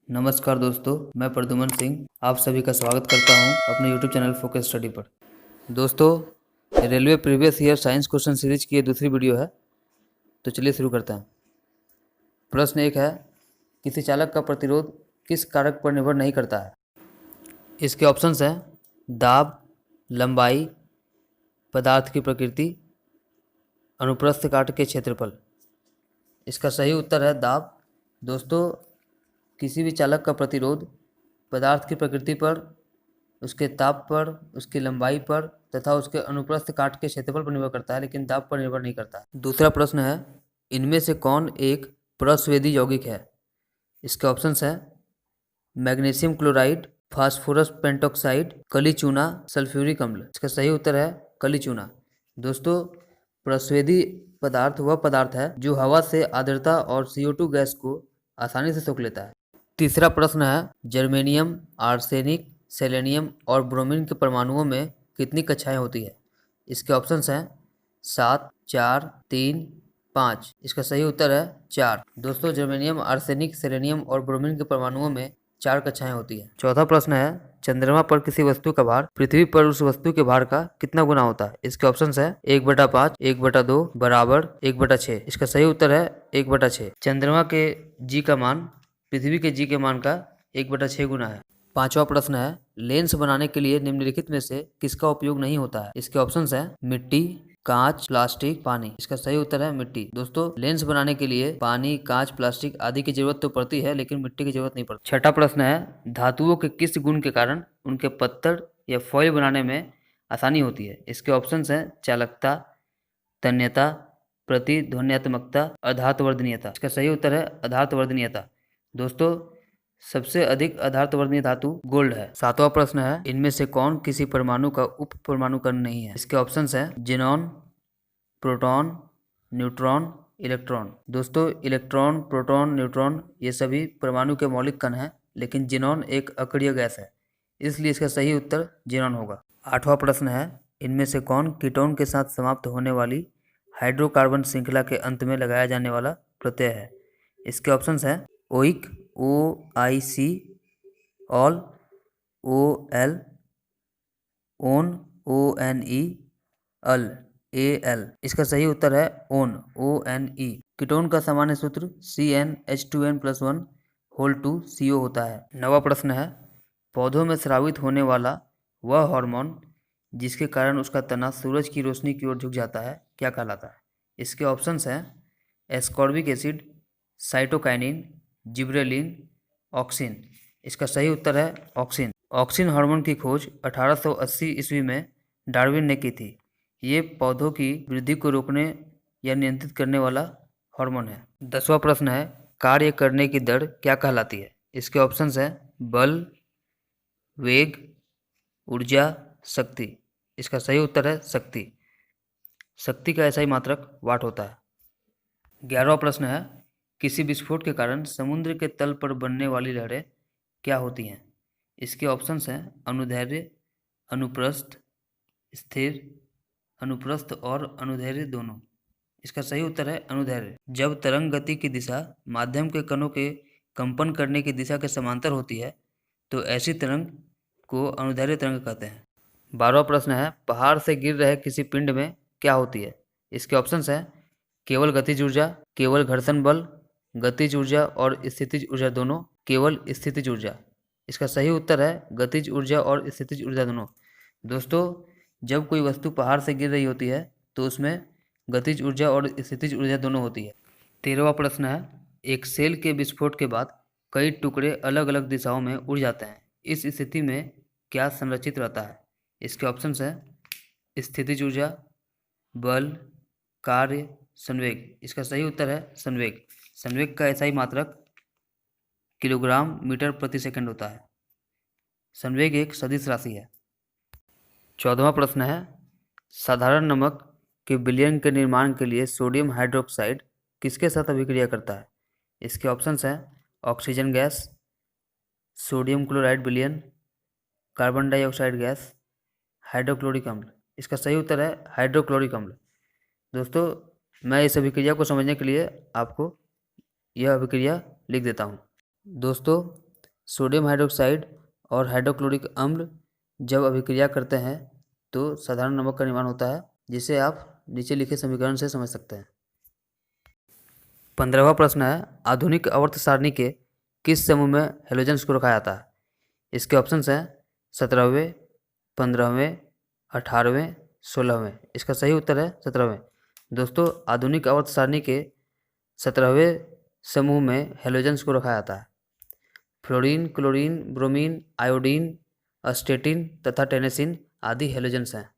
नमस्कार दोस्तों, मैं प्रद्युमन सिंह आप सभी का स्वागत करता हूं अपने YouTube चैनल फोकस स्टडी पर। दोस्तों, railway previous year science question series की ये दूसरी वीडियो है, तो चलिए शुरू करते हैं। प्रश्न 1 है, किसी चालक का प्रतिरोध किस कारक पर निर्भर नहीं करता है? इसके ऑप्शंस हैं दाब, लंबाई, पदार्थ की प्रकृति, अनुप्रस्थ काट के क्षेत्रफल। इसका सही उत्तर है दाब। दोस्तों, किसी भी चालक का प्रतिरोध पदार्थ की प्रकृति पर, उसके ताप पर, उसकी लंबाई पर तथा उसके अनुप्रस्थ काट के क्षेत्रफल पर निर्भर करता है, लेकिन दाब पर निर्भर नहीं करता है। दूसरा प्रश्न है, इनमें से कौन एक प्रस्वेदी यौगिक है? इसके ऑप्शंस हैं मैग्नीशियम क्लोराइड, फास्फोरस पेंटॉक्साइड, कली चूना, सल्फ्यूरिक अम्ल। इसका सही उत्तर है कली चूना। दोस्तों, प्रस्वेदी पदार्थ वह पदार्थ है जो हवा से आर्द्रता और CO2 गैस को आसानी से सोख लेता है। तीसरा प्रश्न है, जर्मेनियम, आर्सेनिक, सेलेनियम और ब्रोमीन के परमाणुओं में कितनी कक्षाएं होती है? इसके ऑप्शंस हैं 7, 4, 3, 5। इसका सही उत्तर है 4। दोस्तों, जर्मेनियम, आर्सेनिक, सेलेनियम और ब्रोमीन के परमाणुओं में 4 कक्षाएं होती है। चौथा प्रश्न है, चंद्रमा पर किसी वस्तु का भार पृथ्वी पर उस वस्तु के भार का कितना गुना होता है? इसके ऑप्शंस है 1/5, 1/2, बराबर, 1/6। इसका सही उत्तर है 1/6। चंद्रमा के जी का मान पृथ्वी के जी के मान का 1/6 गुना है। पांचवा प्रश्न है, लेंस बनाने के लिए निम्नलिखित में से किसका उपयोग नहीं होता है? इसके ऑप्शंस हैं मिट्टी, कांच, प्लास्टिक, पानी। इसका सही उत्तर है मिट्टी। दोस्तों, लेंस बनाने के लिए पानी, कांच, प्लास्टिक आदि की जरूरत तो पड़ती है, लेकिन मिट्टी की जरूरत नहीं पड़ती। छठा प्रश्न है, धातुओं के किस गुण के कारण उनके पत्थर या फॉइल बनाने में आसानी होती है? इसके ऑप्शंस हैं चालकता, तन्यता, प्रतिध्वन्यात्मकता, अधातुवर्धनीयता। इसका सही उत्तर है अधातुवर्धनीयता। दोस्तों, सबसे अधिक अधातुवर्धनीय धातु गोल्ड है। सातवां प्रश्न है, इनमें से कौन किसी परमाणु का उप परमाणु कण नहीं है? इसके ऑप्शंस हैं ज़ीनॉन, प्रोटॉन, न्यूट्रॉन, इलेक्ट्रॉन। दोस्तों, इलेक्ट्रॉन, प्रोटॉन, न्यूट्रॉन ये सभी परमाणु के मौलिक कण हैं, लेकिन ज़ीनॉन एक अक्रिय गैस है, इसलिए इसका सही उत्तर ज़ीनॉन होगा। आठवां प्रश्न है, इनमें से कौन कीटोन के साथ समाप्त होने वाली हाइड्रोकार्बन श्रृंखला के अंत में लगाया जाने वाला प्रत्यय है? इसके ऑप्शंस हैं oic, OIC, all, OL, own, ONE, अल, AL। इसका सही उत्तर है ओन, ONE। कीटोन का सामान्य सूत्र CnH2n+1 होल 2 CO होता है। नवा प्रश्न है, पौधों में स्रावित होने वाला वह हार्मोन जिसके कारण उसका तना सूरज की रोशनी की ओर झुक जाता है क्या कहलाता है? इसके ऑप्शंस हैं ascorbic acid, cytokinin, gibberellin, auxin. इसका सही उत्तर है ऑक्सिन। ऑक्सिन हार्मोन की खोज 1880 ईस्वी में डार्विन ने की थी। ये पौधों की वृद्धि को रोकने या नियंत्रित करने वाला हार्मोन है। 10वां प्रश्न है, कार्य करने की दर क्या कहलाती है? इसके ऑप्शंस हैं बल, वेग, ऊर्जा, शक्ति। इसका सही उत्तर है शक्ति। शक्ति का ऐसा ही मात्रक वाट होता है। 11वां प्रश्न है, किसी विस्फोट के कारण समुद्र के तल पर बनने वाली लहरें क्या होती हैं? इसके ऑप्शंस हैं अनुदैर्ध्य, अनुप्रस्थ, स्थिर, अनुप्रस्थ और अनुदैर्ध्य दोनों। इसका सही उत्तर है अनुदैर्ध्य। जब तरंग गति की दिशा माध्यम के कणों के कंपन करने की दिशा के समांतर होती है तो ऐसी तरंग को अनुदैर्ध्य तरंग कहते हैं। 12वां प्रश्न है, पहाड़ से गिर रहे किसी पिंड में क्या होती है? इसके ऑप्शंस हैं केवल गतिज ऊर्जा, केवल घर्षण बल, गतिज ऊर्जा और स्थितिज ऊर्जा दोनों, केवल स्थितिज ऊर्जा। इसका सही उत्तर है गतिज ऊर्जा और स्थितिज ऊर्जा दोनों। दोस्तों, जब कोई वस्तु पहाड़ से गिर रही होती है तो उसमें गतिज ऊर्जा और स्थितिज ऊर्जा दोनों होती है। 13वां प्रश्न है, एक सेल के विस्फोट के बाद कई टुकड़े अलग अलग दिशाओं में उड़ जाते हैं। इस स्थिति में क्या संरक्षित रहता है? इसके ऑप्शंस हैं स्थितिज ऊर्जा, बल, कार्य, संवेग। इसका सही उत्तर है संवेग। संवेग का ऐसा ही मात्रक किलोग्राम मीटर प्रति सेकंड होता है। संवेग एक सदिश राशि है। 14वां प्रश्न है, साधारण नमक के विलयन के निर्माण के लिए सोडियम हाइड्रोक्साइड किसके साथ अभिक्रिया करता है? इसके ऑप्शंस हैं ऑक्सीजन गैस, सोडियम क्लोराइड विलयन, कार्बन डाइऑक्साइड गैस, हाइड्रोक्लोरिक अम्ल। इसका सही उत्तर है हाइड्रोक्लोरिक अम्ल। दोस्तों, मैं इस अभिक्रिया को समझने के लिए आपको यह अभिक्रिया लिख देता हूँ। दोस्तों, सोडियम हाइड्रोक्साइड और हाइड्रोक्लोरिक अम्ल जब अभिक्रिया करते हैं तो साधारण नमक का निर्माण होता है, जिसे आप नीचे लिखे समीकरण से समझ सकते हैं। 15वां प्रश्न है, आधुनिक आवर्त सारणी के किस समूह में हेलोजेंस को रखा जाता है? इसके ऑप्शंस हैं 17वें, 15वें, 18वें, 16वें। इसका सही उत्तर है 17वें। दोस्तों, आधुनिक आवर्त सारणी के 17वें समूह में हेलोजेंस को रखा जाता है। फ्लोरीन, क्लोरीन, ब्रोमीन, आयोडीन, अस्टेटिन तथा टेनेसिन आदि हेलोजेंस हैं।